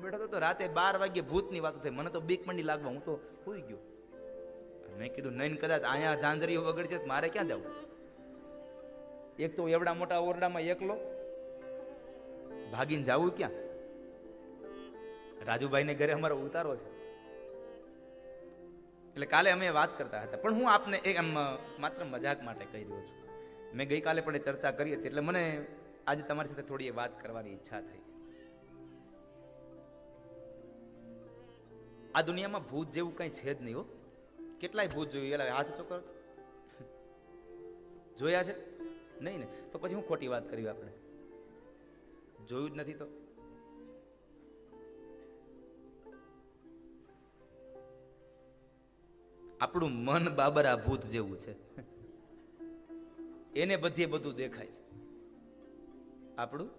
બેઠો હતો તો રાતે 12 વાગ્યે ભૂતની વાતો થઈ. મને તો બીક મંડી લાગવા, હું તો સૂઈ ગયો. મેં કીધું નહીં, કદાચ અહીંયા ઝાંઝરીઓ વગર છે મારે ક્યાં જવું? એક તો એવડા મોટા ઓરડામાં એકલો ભાગીને જવું ક્યાં? રાજુભાઈને ઘરે અમારો ઉતારો છે. એટલે કાલે અમે વાત કરતા હતા, પણ હું આપને એક આમ માત્ર મજાક માટે કહી દઉં છું. મેં ગઈકાલે પણ ચર્ચા કરી હતી, એટલે મને આજે તમારી સાથે થોડી વાત કરવાની ઈચ્છા થઈ. આ દુનિયામાં ભૂત જેવું કઈ છે જ નહીં હો. કેટલાય ભૂત જોયું, એલા હાથ તો કરો, જોયા છે નહીં ને? તો પછી હું ખોટી વાત કરી? આપણે જોયું જ નથી તો આપણું મન બાબરા ભૂત જેવું છે, એને બધે બધું દેખાય છે. આપણું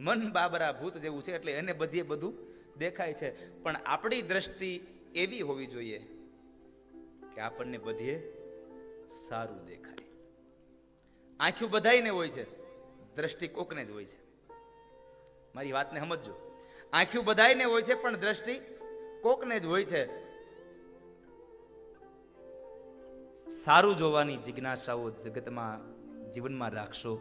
મન બાબરા ભૂત જેવું છે, એટલે એને બધે બધું દેખાય છે. પણ આપણી દ્રષ્ટિ એવી હોવી જોઈએ કે આપણને બધે સારું દેખાય. આંખો બધાયને હોય છે, દ્રષ્ટિ કોકને જ હોય છે. મારી વાતને સમજજો. આંખો બધાયને હોય છે, પણ દ્રષ્ટિ કોકને જ હોય છે. સારું જોવાની જિજ્ઞાસાઓ જગતમાં જીવનમાં રાખશો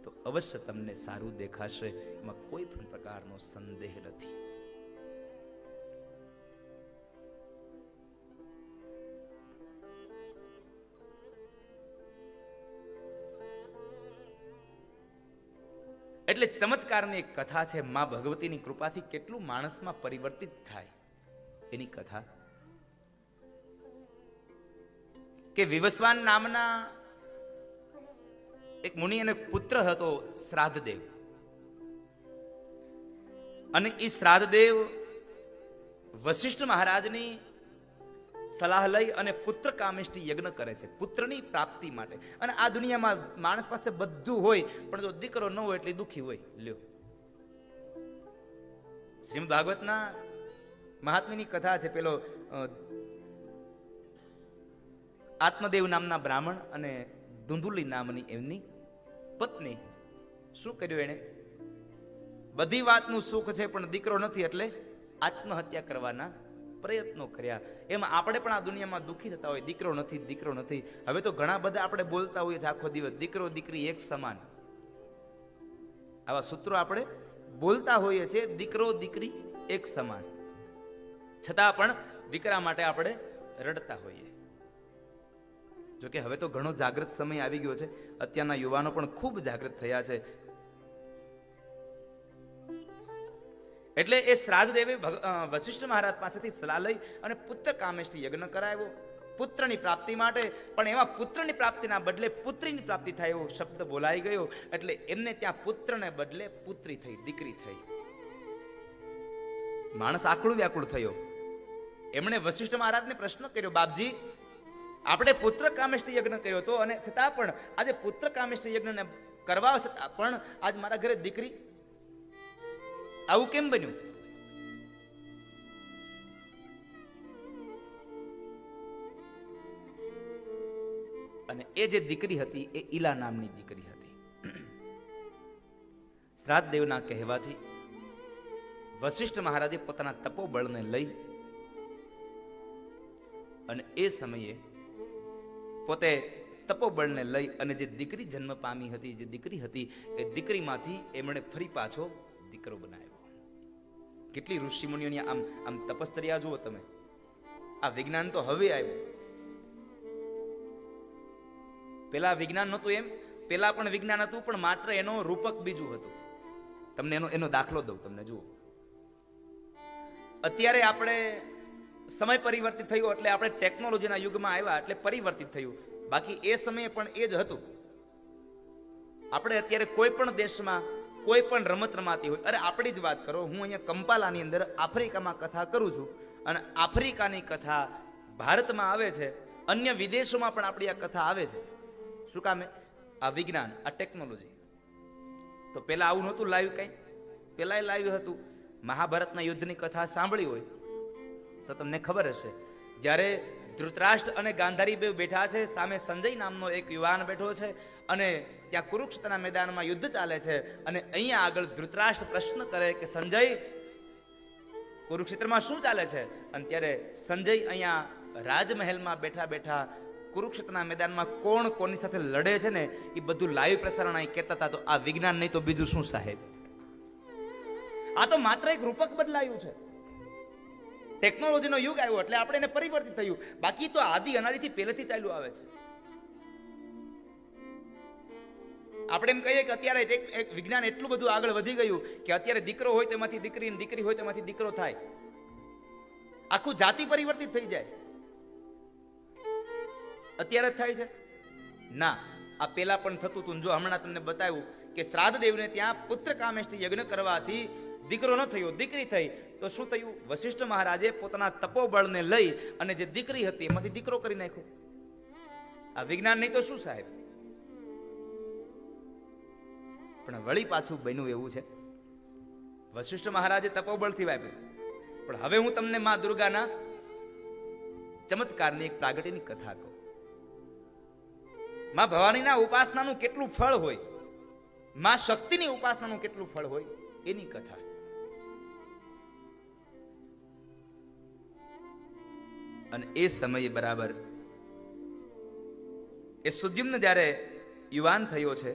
તો અવશ્ય તમને સારું દેખાશે, એમાં કોઈ પણ પ્રકારનો સંદેહ નથી. એટલે ચમત્કારની એક કથા છે, માં ભગવતીની કૃપાથી કેટલું માણસમાં પરિવર્તિત થાય એની કથા. કે વિવસ્વાન નામના એક મુનિ અને પુત્ર હતો શ્રાદ્ધદેવ. અને એ શ્રાદ્ધદેવ વશિષ્ઠ મહારાજની સલાહ લઈ અને પુત્ર કામેષ્ટિ યજ્ઞ કરે છે પુત્રની પ્રાપ્તિ માટે. અને આ દુનિયામાં માણસ પાસે બધું હોય, પણ જો દીકરો ન હોય એટલે દુઃખી હોય. લ્યો, શ્રીમદ ભાગવતના મહાત્મ્યની કથા છે. પેલો આત્મદેવ નામના બ્રાહ્મણ અને ધુંધુલી નામની એમની પત્ની, શું કર્યું એને? બધી વાતનું સુખ છે પણ દીકરો નથી, એટલે આત્મહત્યા કરવાના પ્રયત્નો કર્યા. એમાં આપણે પણ આ દુનિયામાં દુઃખી થતા હોય, દીકરો નથી, દીકરો નથી. હવે તો ઘણા બધા આપણે બોલતા હોઈએ છીએ આખો દિવસ, દીકરો દીકરી એક સમાન. આવા સૂત્રો આપણે બોલતા હોઈએ છીએ, દીકરો દીકરી એક સમાન. છતાં પણ દીકરા માટે આપણે રડતા હોઈએ. જોકે હવે તો ઘણો જાગૃત સમય આવી ગયો છે. અત્યારના યુવાનો પણ ખૂબ જાગૃત થયા છે. એટલે એ શ્રાદ્ધદેવે વશિષ્ઠ મહારાજ પાસેથી સલાહ લઈ અને પુત્ર કામેષ્ટિ યજ્ઞ કરાવ્યો પુત્રની પ્રાપ્તિ માટે. પણ એમાં પુત્રની પ્રાપ્તિના બદલે પુત્રીની પ્રાપ્તિ થાય એવો શબ્દ બોલાઈ ગયો. એટલે એમને ત્યાં પુત્રને બદલે પુત્રી થઈ, દીકરી થઈ. માણસ આકળું વ્યાકુળ થયો. એમણે વશિષ્ઠ મહારાજને પ્રશ્ન કર્યો, બાપજી, આપણે પુત્ર કામેષ્ટિ યજ્ઞ કર્યો હતો, અને છતાં પણ આજે પુત્ર કામેષ્ટિ યજ્ઞને કરવા છતાં પણ આજ મારા ઘરે દીકરી, આવું કેમ બન્યું? અને એ જે દીકરી હતી એ ઈલા નામની દીકરી હતી. શ્રાદ્ધદેવના કહેવાથી વશિષ્ઠ મહારાજે પોતાના તપોબળને લઈ અને એ સમયે પોતે તપોબળને લઈ અને જે દીકરી જન્મ પામી હતી, જે દીકરી હતી, એ દીકરીમાંથી એમણે ફરી પાછો દીકરો બનાવ્યો. કેટલી ઋષિ મુનિઓની આમ આમ તપસ્યા જુઓ તમે. આ વિજ્ઞાન તો હવે આવ્યું. પેલા વિજ્ઞાન નહોતું એમ. પેલા પણ વિજ્ઞાન હતું, પણ માત્ર એનો રૂપક બીજું હતું. તમને એનો દાખલો દઉં તમને, જુઓ. અત્યારે આપણે સમય પરિવર્તિત થયો એટલે આપણે ટેકનોલોજીના યુગમાં આવ્યા એટલે પરિવર્તિત થયું. બાકી એ સમયે પણ એ જ હતું. આપણે અત્યારે કોઈ પણ દેશમાં કોઈ પણ રમત રમાતી હોય, અરે આપણી જ વાત કરો, હું અહીંયા કંપાલાની અંદર આફ્રિકામાં કથા કરું છું, અને આફ્રિકાની કથા ભારતમાં આવે છે, અન્ય વિદેશોમાં પણ આપણી આ કથા આવે છે. શું કામે? આ વિજ્ઞાન, આ ટેકનોલોજી. તો પેલા આવું નહોતું લાવ્યું કઈ. પેલા લાવ્યું હતું. મહાભારતના યુદ્ધની કથા સાંભળી હોય તો તમને ખબર હશે, જ્યારે ધૃતરાષ્ટ્ર અને ગાંધારી બે બેઠા છે, સામે સંજય નામનો એક યુવાન બેઠો છે, અને ત્યાં કુરુક્ષેત્રના મેદાનમાં યુદ્ધ ચાલે છે. અને અહીંયા આગળ ધૃતરાષ્ટ્ર પ્રશ્ન કરે કે સંજય, કુરુક્ષેત્રમાં શું ચાલે છે? અને ત્યારે સંજય અહીંયા રાજમહેલમાં બેઠા બેઠા કુરુક્ષેત્રના મેદાનમાં કોણ કોની સાથે લડે છે ને એ બધું લાઈવ પ્રસારણ અહીં કહેતા હતા. તો આ વિજ્ઞાન નહીં તો બીજું શું સાહેબ? આ તો માત્ર એક રૂપક બદલાયું છે. ટેકનોલોજીનો યુગ આવ્યો એટલે આપણે એને પરિવર્તિત થયું. બાકી તો આદિ અનાદિથી પહેલેથી ચાલ્યું આવે છે. આપણે એમ કહીએ કે અત્યારે એક વિજ્ઞાન એટલું બધું આગળ વધી ગયું કે અત્યારે દીકરો હોય તેમાંથી દીકરી, દીકરી હોય તેમાંથી દીકરો થાય. આખું જાતિ પરિવર્તિત થઈ જાય. અત્યારે જ થાય છે ના, આ પેલા પણ થતું હતું. જો હમણાં તમને બતાવ્યું કે શ્રાદ્ધ દેવને ત્યાં પુત્ર કામેષ્ટિ યજ્ઞ કરવાથી દીકરો ન થયો, દીકરી થઈ. તો શું થયું? વશિષ્ઠ મહારાજે પોતાના તપોબળને લઈ અને જે દીકરી હતી એમાંથી દીકરો કરી નાખ્યો. આ વિજ્ઞાન નહીં તો શું સાહેબ? પણ વળી પાછું બન્યું એવું છે. વશિષ્ઠ મહારાજે તપોબળથી વાપ્યું. પણ હવે હું તમને માં દુર્ગાના ચમત્કારની એક પ્રાગટ્યની કથા કહું. માં ભવાનીના ઉપાસનાનું કેટલું ફળ હોય, માં શક્તિની ઉપાસનાનું કેટલું ફળ હોય એની કથા. અને એ સમયે બરાબર એ સુદ્યુમ્ન જ્યારે યુવાન થયો છે,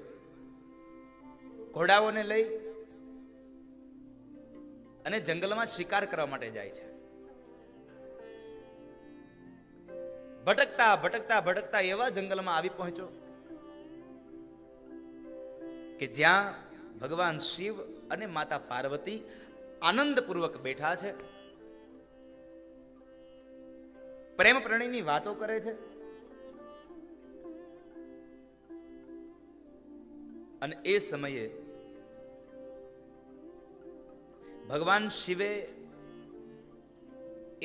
ઘોડાઓને લઈ અને જંગલમાં શિકાર કરવા માટે જાય છે. ભટકતા ભટકતા ભટકતા એવા જંગલમાં આવી પહોંચ્યો કે જ્યાં ભગવાન શિવ અને માતા પાર્વતી આનંદપૂર્વક બેઠા છે, પ્રેમ પ્રણયની વાતો કરે છે. અને એ સમયે ભગવાન શિવે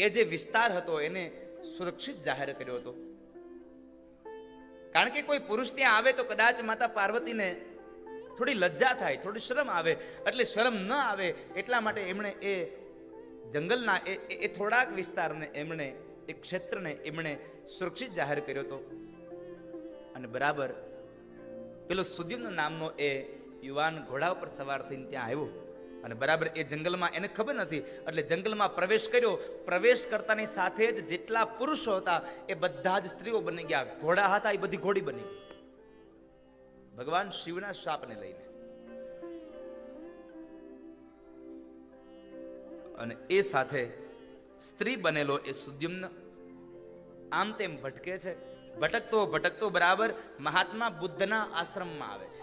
એ જે વિસ્તાર હતો એને સુરક્ષિત જાહેર કર્યો હતો. કારણ કે કોઈ પુરુષ ત્યાં આવે તો કદાચ માતા પાર્વતીને થોડી લજ્જા થાય, થોડી શરમ આવે. એટલે શરમ ન આવે એટલા માટે એમણે એ જંગલના એ થોડાક વિસ્તારને, એમણે એ ક્ષેત્રને એમણે સુરક્ષિત જાહેર કર્યો હતો. અને બરાબર પેલો સુદ્યુમ્ન નામનો એ યુવાન ઘોડા ઉપર સવાર થઈને ત્યાં આવ્યો. અને બરાબર એ જંગલમાં એને ખબર નથી એટલે જંગલમાં પ્રવેશ કર્યો. પ્રવેશ કરતાની સાથે જ જેટલા પુરુષો હતા એ બધા જ સ્ત્રીઓ બની ગયા. ઘોડા હતા એ બધી ઘોડી બની ગઈ ભગવાન શિવના શાપને લઈને. અને એ સાથે સ્ત્રી બનેલો એ સુદ્યુમ્ન આમ તેમ ભટકે છે. ભટકતો ભટકતો બરાબર મહાત્મા બુદ્ધના આશ્રમમાં આવે છે.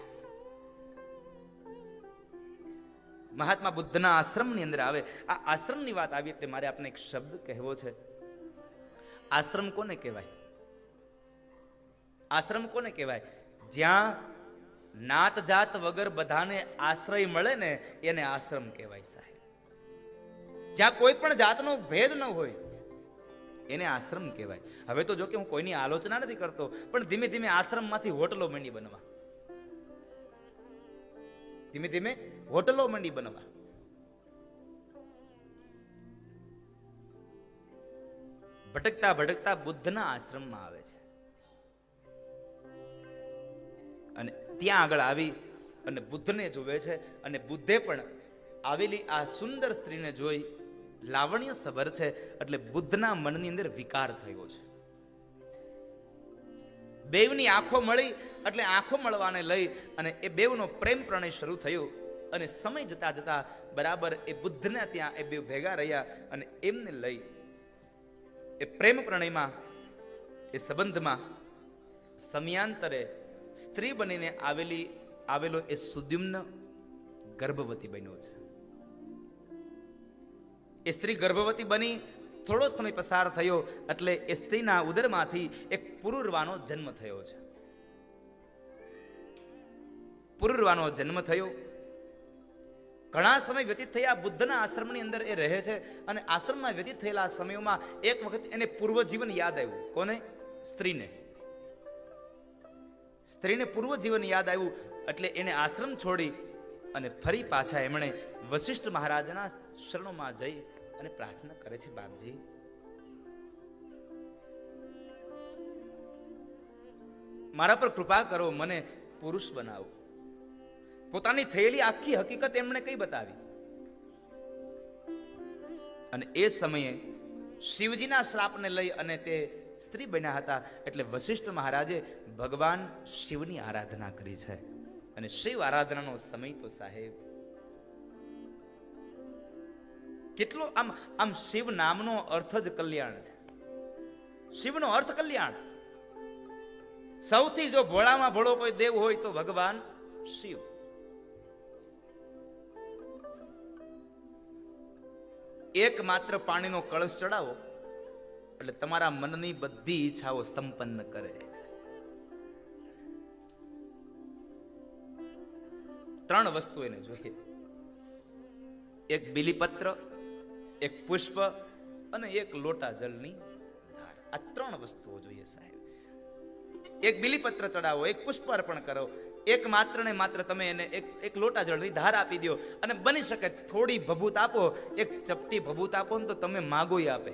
મહાત્મા બુદ્ધના આશ્રમની અંદર આવે. આ આશ્રમની વાત આવી એટલે મારે આપને એક શબ્દ કહેવો છે. આશ્રમ કોને કહેવાય? આશ્રમ કોને કહેવાય? જ્યાં નાત જાત વગર બધાને આશ્રય મળે ને એને આશ્રમ કહેવાય સાહેબ. જ્યાં કોઈ પણ જાતનો ભેદ ન હોય એને આશ્રમ કહેવાય. હવે તો જો કે હું કોઈની આલોચના નથી કરતો, પણ ધીમે ધીમે આશ્રમમાંથી હોટલો મંડી બનવા, ધીમે ધીમે હોટલો મંડી બનવા. ભટકતા ભટકતા બુદ્ધના આશ્રમમાં આવે છે. અને ત્યાં આગળ આવી અને બુદ્ધને જોવે છે. અને બુદ્ધે પણ આવેલી આ સુંદર સ્ત્રીને જોઈ લાવણ્ય સભર છે એટલે બુદ્ધના મનની અંદર વિકાર થયો છે. બેવની આંખો મળી એટલે આંખો મળવાને લઈ અને એ બેવનો પ્રેમ પ્રણય શરૂ થયો. અને સમય જતા જતા બરાબર એ બુદ્ધને ત્યાં એ બે ભેગા રહ્યા અને એમને લઈ એ પ્રેમ પ્રણયમાં, એ સંબંધમાં સમયાંતરે સ્ત્રી બનીને આવેલો એ સુદ્યુમ્ન ગર્ભવતી બન્યો છે. એ સ્ત્રી ગર્ભવતી બની થોડો સમય પસાર થયો એટલે એ સ્ત્રીના ઉદરમાંથી એક પુરુરવાનો જન્મ થયો છે. પુરુરવાનો જન્મ થયો. ઘણા સમય વ્યતીત થયા બુદ્ધના આશ્રમની અંદર એ રહે છે. અને આશ્રમમાં વ્યતીત થયેલા સમયોમાં એક વખત એને પૂર્વજીવન યાદ આવ્યું. કોને? સ્ત્રીને. સ્ત્રીને પૂર્વજીવન યાદ આવ્યું એટલે એને આશ્રમ છોડી અને ફરી પાછા એમણે વશિષ્ઠ મહારાજના શરણોમાં જઈ અને પ્રાર્થના કરે છે, બાપજી મારા પર કૃપા કરો, મને પુરુષ બનાવો. પોતાની થયેલી આખી હકીકત એમણે કઈ બતાવી. અને એ સમયે શિવજીના શ્રાપને લઈ અને તે સ્ત્રી બન્યા હતા. એટલે વશિષ્ઠ મહારાજે ભગવાન શિવની આરાધના કરી છે. અને શિવ આરાધનાનો સમય તો સાહેબ કેટલો આમ શિવ નામનો અર્થ જ કલ્યાણ છે. શિવનો અર્થ કલ્યાણ. સૌથી જો ભોળામાં ભોળો કોઈ દેવ હોય તો ભગવાન શિવ. એક માત્ર પાણીનો કળશ ચડાવો એટલે તમારા મનની બધી ઈચ્છાઓ સંપન્ન કરે. ત્રણ વસ્તુ એને જોઈએ: એક બીલીપત્ર, એક પુષ્પ અને એક લોટા જળની ધાર. આ ત્રણ વસ્તુઓ જોઈએ સાહેબ. એક બીલીપત્ર ચડાવો, એક પુષ્પ અર્પણ કરો, એક માત્ર ને માત્ર તમે એને એક લોટા જળની ધાર આપી દો. અને બની શકે થોડી ભભૂત આપો, એક ચપટી ભભૂત આપો ને તો તમે માગોય આપે.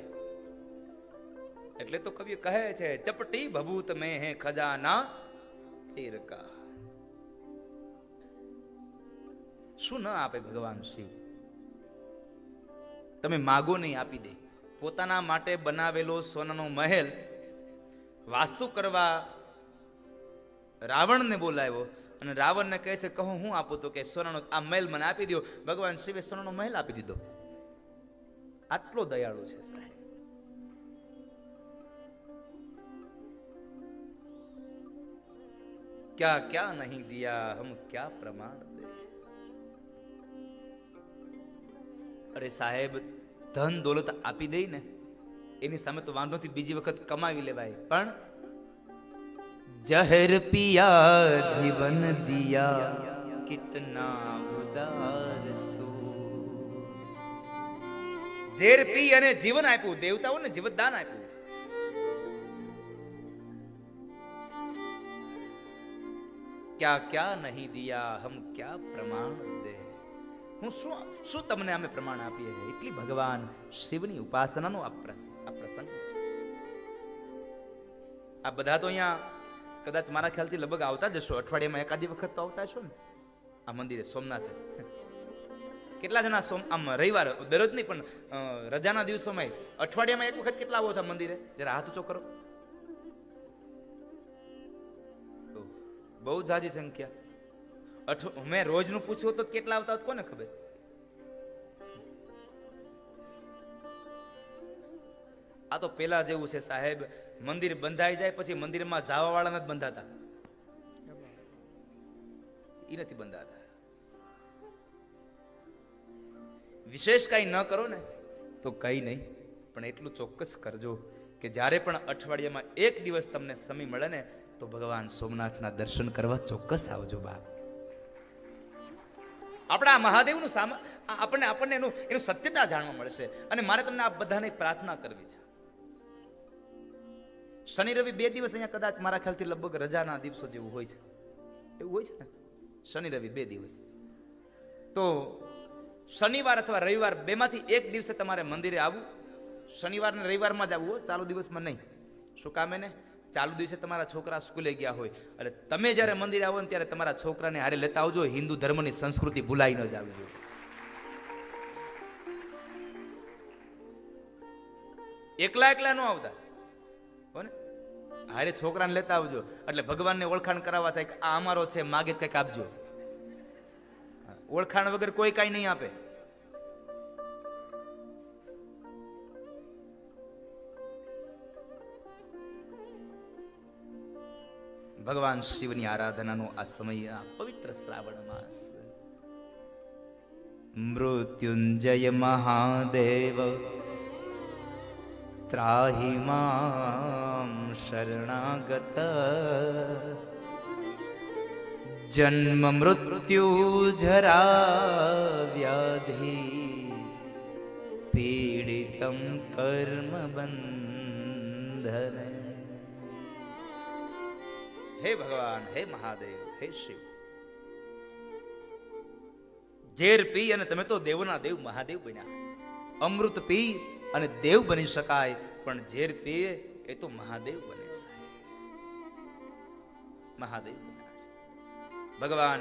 એટલે તો કવિ કહે છે, ચપટી ભભૂત મેં હે ખજાના તીર કા. શું ન આપે ભગવાન શિવ? તમે માગો નહીં, આપી દે. પોતાના માટે બનાવેલો સોનાનો મહેલ વાસ્તુ કરવા રાવણને બોલાવ્યો અને રાવણને કહે છે, કહો હું આપું? તો કે સોનાનો આ મહેલ મને આપી દો. ભગવાન શિવે સોનાનો મહેલ આપી દીધો. આટલો દયાળુ છે સાહેબ. ક્યા ક્યા નહીં દિયા હમ ક્યા પ્રમાણ દે. અરે સાહેબ, ધન દોલત આપી દઈ ને એની સામે તો વાંધોથી બીજી વખત કમાવી લેવાય, પણ જહર પિયા જીવન દિયા કિતના ઉદાર તું. ઝેર પી અને જીવન આપ્યું. દેવતાઓને જીવતદાન આપ્યું. ક્યા ક્યા નહીં દિયા હમ ક્યા પ્રમાણ દે. હું શું તમને અમે પ્રમાણ આપીએ? એટલી ભગવાન શિવની ઉપાસનાનો આ પ્રસંગ છે. આ બધા તો અહીંયા કદાચ મારા ખ્યાલથી લગભગ આવતા જશો. અઠવાડિયામાં એકાદી વખત તો આવતા છો ને આ મંદિરે, સોમનાથ. કેટલા જણા આમ રવિવાર, દરરોજ નહીં પણ રજાના દિવસોમાં અઠવાડિયામાં એક વખત કેટલા આવો છો મંદિરે? જરા હાથ ઊંચો કરો. બહુ જાજી સંખ્યા. મેં રોજનું પૂછ્યું તો કેટલા આવતા હોત કોને ખબર? આ તો પેલા જેવું છે સાહેબ. મંદિર બંધાઈ જાય પછી મંદિરમાં જવા વાળા નથી બંધાતા. એ નથી બંધાતા. વિશેષ કઈ ન કરો ને તો કઈ નહીં, પણ એટલું ચોક્કસ કરજો કે જ્યારે પણ અઠવાડિયામાં એક દિવસ તમને સમય મળે ને તો ભગવાન સોમનાથના દર્શન કરવા ચોક્કસ આવજો બાપ. આપણા મહાદેવનું આપણને એનું સત્યતા જાણવા મળશે. અને મારે તમને આ બધાને પ્રાર્થના કરવી છે. શનિ રવિ 2 દિવસ અહીંયા કદાચ મારા ખ્યાલથી લગભગ રજાના દિવસો જેવું હોય છે. એવું હોય છે ને, શનિ રવિ 2 દિવસ. તો શનિવાર અથવા રવિવાર બેમાંથી એક દિવસે તમારે મંદિરે આવવું. શનિવાર ને રવિવારમાં જ આવવું, ચાલુ દિવસમાં નહીં. શું કામ? એને ચાલુ દિવસે તમારા છોકરા સ્કૂલે ગયા હોય એટલે તમે જ્યારે મંદિરે આવો ને ત્યારે તમારા છોકરાને હારે લેતા આવજો. હિન્દુ ધર્મની સંસ્કૃતિ ભૂલાઈ ન જાવી જોઈએ. એકલા એકલા ન આવતા હોને, હારે છોકરાને લેતા આવજો. એટલે ભગવાનને ઓળખાણ કરાવવા થાય કે આ અમારો છે, માગે કંઈક આપજો. ઓળખાણ વગર કોઈ કાંઈ નહીં આપે. ભગવાન શિવની આરાધનાનો આ સમય, આ પવિત્ર શ્રાવણ માસ. મૃત્યુંજય મહાદેવ ત્રાહિ મામ શરણાગત. જન્મ મૃત્યુ જરા વ્યાધિ પીડિતમ કર્મ બંધન. હે ભગવાન, હે મહાદેવ, હે શિવ. ઝેર પી અને તમે તો દેવના દેવ મહાદેવ બન્યા. અમૃત પી અને દેવ બની શકાય, પણ ઝેર પીએ એ તો મહાદેવ બને છે. મહાદેવ બન્યા છે. ભગવાન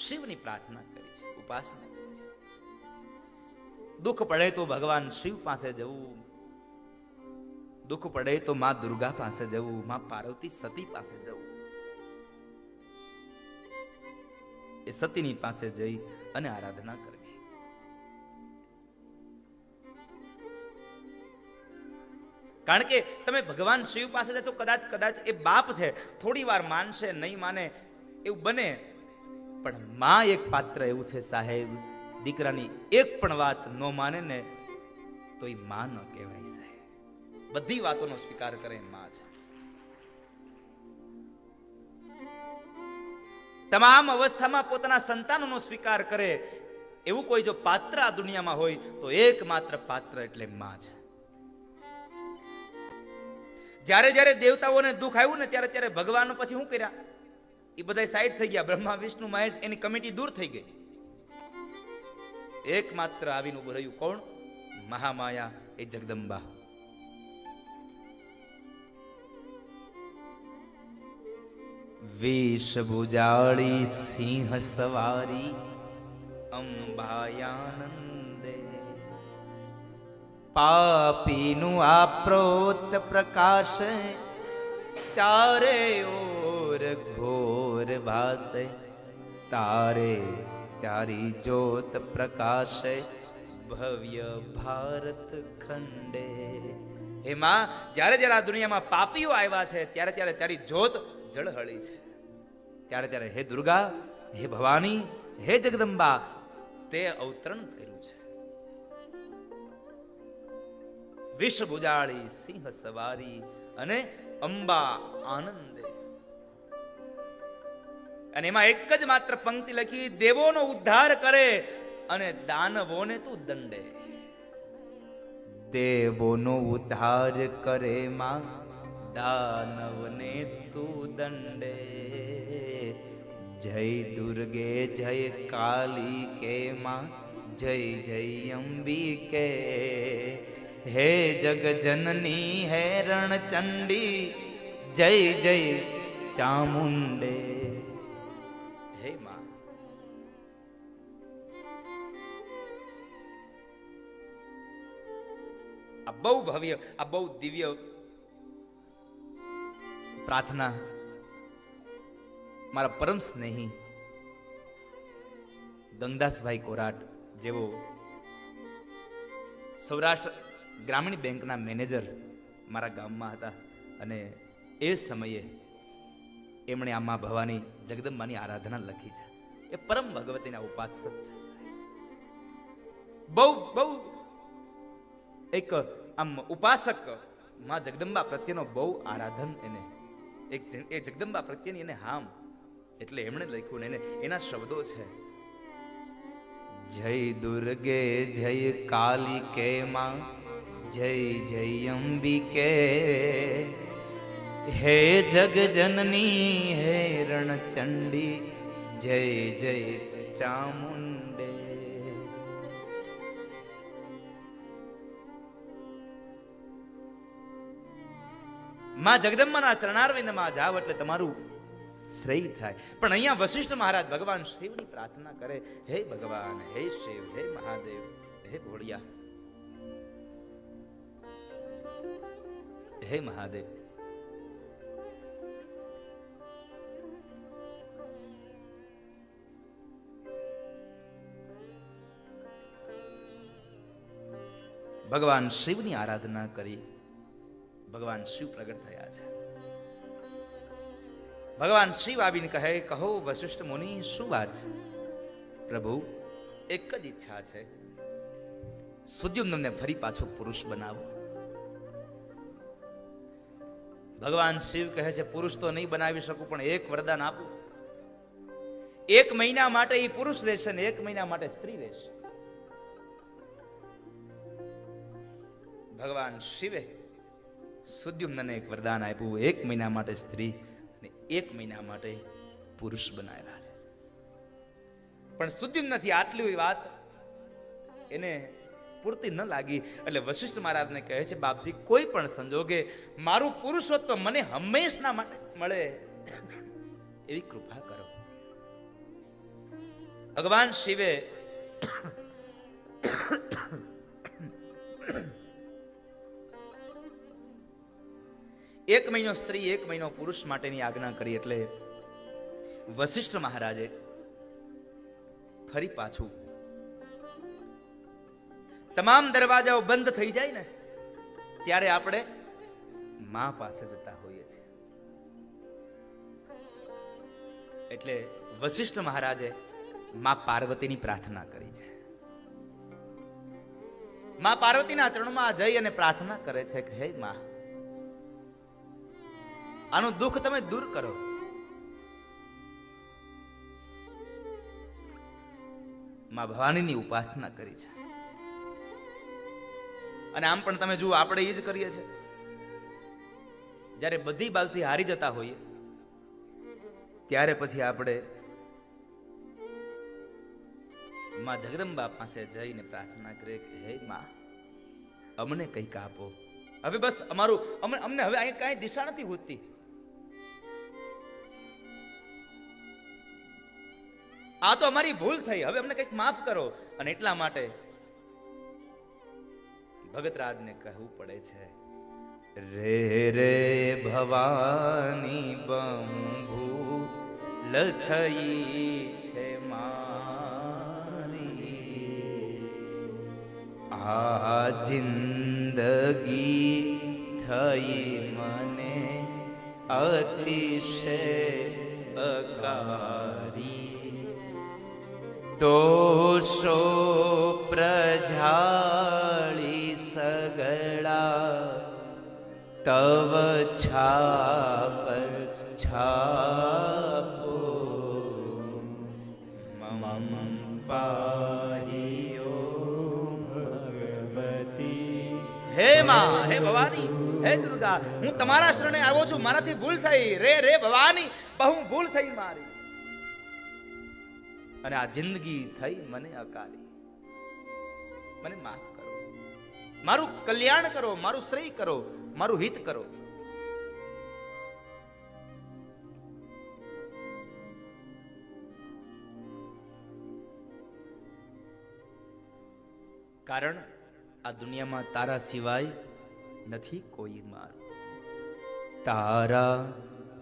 શિવની પ્રાર્થના કરી છે, ઉપાસના કરી છે. દુઃખ પડે તો ભગવાન શિવ પાસે જવું, દુઃખ પડે તો માં દુર્ગા પાસે જવું, માં પાર્વતી સતી પાસે જવું. એ સતીની પાસે જઈ અને આરાધના કરવી. કારણ કે તમે ભગવાન શિવ પાસે જશો, કદાચ એ બાપ છે, થોડી વાર માનશે, નહીં માને એવું બને, પણ માં એક પાત્ર એવું છે સાહેબ, દીકરાની એક પણ વાત ન માને ને તો એ માં ન કહેવાય સાહેબ. બધી વાતોનો સ્વીકાર કરે માં છે. તમામ અવસ્થામાં પોતાના સંતાનોનો સ્વીકાર કરે એવું કોઈ જો પાત્ર આ દુનિયામાં હોય તો એકમાત્ર પાત્ર એટલે માં છે. જ્યારે જ્યારે દેવતાઓને દુઃખ આવ્યું ને ત્યારે ભગવાન પછી શું કર્યા? એ બધા સાઈડ થઈ ગયા. બ્રહ્મા વિષ્ણુ મહેશ એની કમિટી દૂર થઈ ગઈ. એકમાત્ર આવીને ઉભું રહ્યું. કોણ? મહામાયા, એ જગદંબા. વેશભુજાળી સિંહ સવારી અંબાયાનંદે, પાપીનું આપ્રોત પ્રકાશ ચારે ઓર ઘોર ભાસે, તારે તારી જ્યોત પ્રકાશે ભવ્ય ભારત ખંડે. હે માં, જ્યારે જ્યારે આ દુનિયામાં પાપીઓ આવ્યા છે ત્યારે તારી જ્યોત જળહળી છે. ત્યારે હે દુર્ગા, હે ભવાની, હે જગદંબા, તે અવતરણ કર્યું છે. વિષભુજાળી સિંહ સવારી અને અંબા આનંદે. અને એમાં એક જ માત્ર પંક્તિ લખી, દેવોનો ઉદ્ધાર કરે અને દાનવોને તું દંડે. દેવોનો ઉદ્ધાર કરે માં, દાનવને તું દંડે. જય દુર્ગે જય કાલી કે માં, જય જય અંબિકે. હે જગ જનની હે રણચંડી, જય જય ચામુંડે. હે માં, આ બહુ ભવ્ય, આ બહુ દિવ્ય પ્રાર્થના મારા પરમ સ્નેહી ગંગદાસભાઈ કોરાટ, જેવો સૌરાષ્ટ્ર ગ્રામીણ બેંકના મેનેજર મારા ગામમાં હતા, અને એ સમયે એમણે આ મા ભવાની જગદંબાની આરાધના લખી છે. એ પરમ ભગવતીના ઉપાસક છે. બહુ બહુ એક આમ ઉપાસક, માં જગદંબા પ્રત્યેનો બહુ આરાધન એને, એ જગદંબા પ્રત્યેની એને હામ, એટલે એમણે લખ્યું ને એના શબ્દો છે. જય દુર્ગે જય કાલી કે માં, જય જય અંબિકે. હે જગ જનની હે રણચંડી, જય જય ચામુંડે. માં જગદંબાના ચરણારવિંદમાં જાવ એટલે તમારું શ્રેય થાય. પણ અહીંયા વશિષ્ઠ મહારાજ ભગવાન શિવની પ્રાર્થના કરે, હે ભગવાન, હે શિવ, હે મહાદેવ, હે ભોળિયા, હે મહાદેવ, ભગવાન શિવની આરાધના કરી. ભગવાન શિવ પ્રગટ થયા છે. ભગવાન શિવ આવીને કહે, કહો વશિષ્ઠ મુનિ, શું વાત છે? પ્રભુ, એક જ ઈચ્છા છે, સુદ્યુમ્નને ફરી પાછો પુરુષ બનાવો. ભગવાન શિવ કહે છે, પુરુષ તો નહીં બનાવી શકું, પણ એક વરદાન આપું. 1 મહિના માટે એ પુરુષ રહેશે ને 1 મહિના માટે સ્ત્રી રહેશે. ભગવાન શિવે સુદ્યુમ્નને એક વરદાન આપ્યું, 1 મહિના માટે સ્ત્રી અને 1 મહિના માટે પુરુષ બનાવ્યા છે. પણ સુદ્યુમ્નથી આટલી વાત એને પૂરતી ન લાગી, એટલે વશિષ્ઠ મહારાજને કહે છે, બાપજી, કોઈ પણ સંજોગે મારું પુરુષત્વ મને હંમેશના માટે મળે એવી કૃપા કરો. ભગવાન શિવે એક મહિનો સ્ત્રી, એક મહિનો પુરુષ માટેની આજ્ઞા કરી એટલે વશિષ્ઠ મહારાજે ફરી પાછું તમામ દરવાજાઓ બંધ થઈ જાય ને ત્યારે આપણે મા પાસે જતા હોઈએ છીએ. એટલે વશિષ્ઠ મહારાજે મા પાર્વતીની પ્રાર્થના કરી છે. મા પાર્વતીના ચરણમાં જઈ અને પ્રાર્થના કરે છે કે હે મા, આનું દુઃખ તમે દૂર કરો. મા ભવાનીની ઉપાસના કરી છે. અને આમ પણ તમે જુઓ, આપણે એ જ કરીએ છીએ. જ્યારે બધી બાજુથી હારી જતા હોઈએ ત્યારે પછી આપણે માં જગદંબા પાસે જઈને પ્રાર્થના કરીએ કે હે માં, અમને કંઈક આપો. હવે બસ અમારું અમને હવે અહીં કાંઈ દિશા નથી હોતી. આ તો અમારી ભૂલ થઈ, હવે અમને કંઈક માફ કરો. અને એટલા માટે ભગતરાજને કહેવું પડે છે, રે રે ભવાની ભૂલ થઈ છે મારી, આ જિંદગી થઈ મને અતિશય અકારી, દોષો પ્રજાળી સગળા તવ છાપ છાપો, મમ પાહિયો ભગવતી. હે માં, હે ભવાની, હે દુર્ગા, હું તમારા શરણે આવ્યો છું. મારાથી ભૂલ થઈ. રે રે ભવાની, બહુ ભૂલ થઈ મારી. અને આ જિંદગી થઈ મને અકાલી. મને માફ કરો, મારું કલ્યાણ કરો, મારું શ્રેય કરો, મારું હિત કરો. કારણ આ દુનિયામાં તારા સિવાય નથી કોઈ મારું, તારા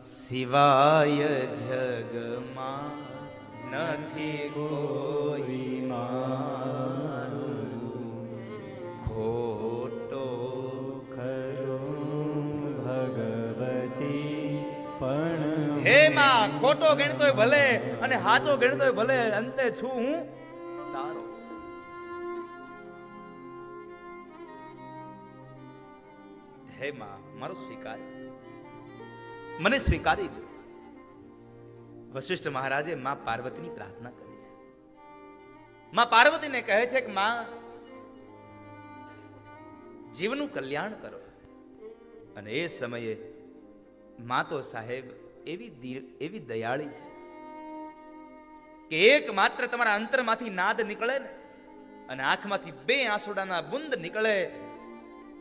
સિવાય જગમાં નથી કોઈ મારું, ખોટો ખરો ભગવતી પણ. હે માં, ખોટો ગણતોય ભલે અને હાચો ગણતોય ભલે, અંતે છું હું તારો. હે માં, મારો સ્વીકાર, મને સ્વીકારી દો. વશિષ્ઠ મહારાજે માં પાર્વતીની પ્રાર્થના કરી છે. માં પાર્વતીને કહે છે કે માં, જીવનું કલ્યાણ કરો. અને એ સમયે માં તો સાહેબ એવી દયાળી છે કે એક માત્ર તમારા અંતરમાંથી નાદ નીકળે ને અને આંખમાંથી 2 આંસુડાના બુંદ નીકળે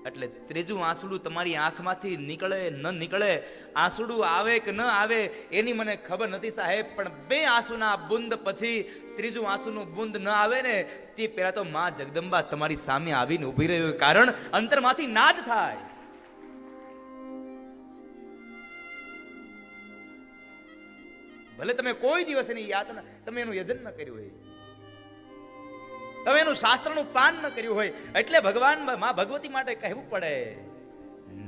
એટલે ત્રીજું આંસુડું તમારી આંખમાંથી નીકળે ન નીકળે, આંસુડું આવે કે ન આવે એની મને ખબર નથી સાહેબ, પણ 2 આંસુના બુંદ પછી ત્રીજું આંસુનું બુંદ ન આવે ને તે પહેલા તો માં જગદંબા તમારી સામે આવીને ઊભી રહ્યું. કારણ અંતરમાંથી નાદ થાય. ભલે તમે કોઈ દિવસ એની યાતના, તમે એનું યજન ન કર્યું હોય, તમે એનું શાસ્ત્રનું પાન ન કર્યું હોય, એટલે ભગવાન માં ભગવતી માટે કહેવું પડે,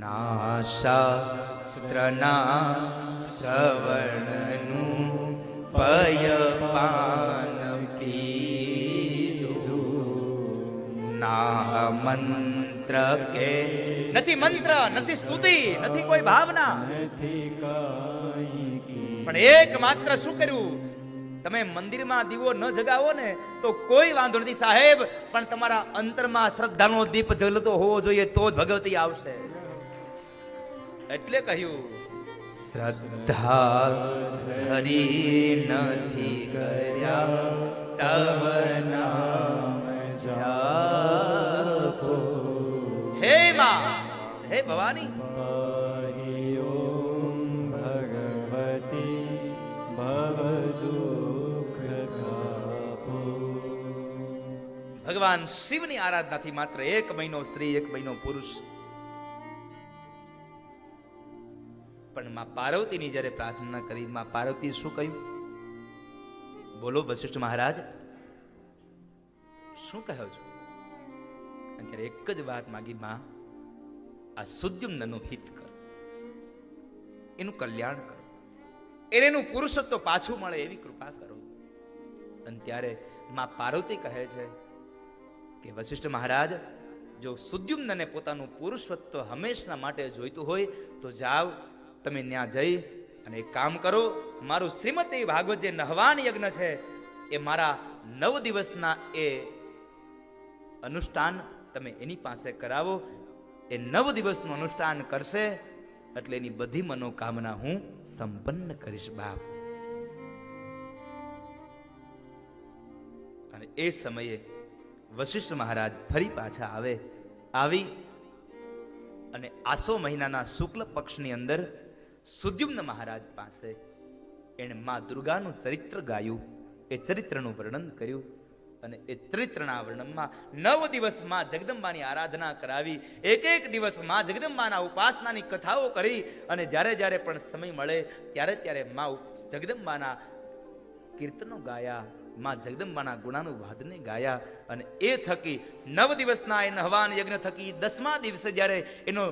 ના શાસ્ત્રના શ્રવણનું પય પાન પીધું, ના મંત્ર કે નથી મંત્ર, નથી સ્તુતિ, નથી કોઈ ભાવના, પણ એક માત્ર શું કર્યું, તમે મંદિરમાં દીવો ન જગાવો ને તો કોઈ વાંધો નથી સાહેબ, પણ તમારા અંતરમાં શ્રદ્ધાનો દીપ જલતો હોવો જોઈએ, તો જ ભગવતી આવશે. એટલે કહ્યું, શ્રદ્ધા હરી નથી કર્યા તવ નામ જાપો. હે માં, હે ભવાની, ભગવાન ભગવાન શિવની આરાધનાથી માત્ર 1 મહિનો સ્ત્રી 1 મહિનો પુરુષ. પણ માં પાર્વતીની જ્યારે પ્રાર્થના કરી, માં પાર્વતીએ શું કહ્યું? બોલો વશિષ્ઠ મહારાજ, શું કહ્યો છો? અને ત્યારે એક જ વાત માગી, માં આ સુદ્યુમ્નનું હિત કરો, એનું કલ્યાણ કરો, એનું પુરુષત્વ પાછું મળે એવી કૃપા કરો. અને ત્યારે માં પાર્વતી કહે છે કે વશિષ્ઠ મહારાજ, જો સુદ્યુમ્નને પોતાનું પુરુષત્વ હંમેશના માટે જોઈતું હોય તો જાઓ, તમે ત્યાં જઈ અને એક કામ કરો, મારું શ્રીમતી ભાગવત જે નહવાન યજ્ઞ છે એ મારા 9 દિવસના એ અનુષ્ઠાન તમે એની પાસે કરાવો. એ 9 દિવસનું અનુષ્ઠાન કરશે એટલે એની બધી મનોકામના હું સંપન્ન કરીશ બાપ. અને એ સમયે વશિષ્ઠ મહારાજ ફરી પાછા આવી અને આસો મહિનાના શુક્લ પક્ષની અંદર સુદ્યુમ્ન મહારાજ પાસે એણે મા દુર્ગાનું ચરિત્ર ગાયું, એ ચરિત્રનું વર્ણન કર્યું. અને એ ચરિત્રના વર્ણનમાં 9 દિવસ માં જગદંબાની આરાધના કરાવી, એક દિવસ માં જગદંબાના ઉપાસનાની કથાઓ કરી. અને જ્યારે પણ સમય મળે ત્યારે માં જગદંબાના કીર્તનો ગાયા, માં જગદંબાના ગુણાનુવાદને ગાયા. અને એ થકી 9 દિવસના એ નહવાન યજ્ઞ થકી 10મા દિવસે જ્યારે એનો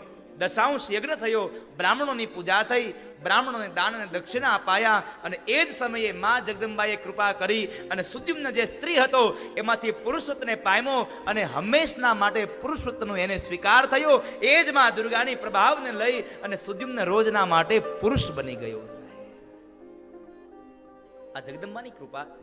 દશાંશ યજ્ઞ થયો, બ્રાહ્મણોની પૂજા થઈ, બ્રાહ્મણોને દાન અને દક્ષિણા અપાયા. અને એ જ સમયે માં જગદંબાએ કૃપા કરી અને સુદ્યુમ્ન જે સ્ત્રી હતો એમાંથી પુરુષત્વને પામ્યો અને હંમેશના માટે પુરુષત્વનો એને સ્વીકાર થયો. એ જ માં દુર્ગાની પ્રભાવને લઈ અને સુદ્યુમ્ન રોજના માટે પુરુષ બની ગયો. આ જગદંબાની કૃપા છે.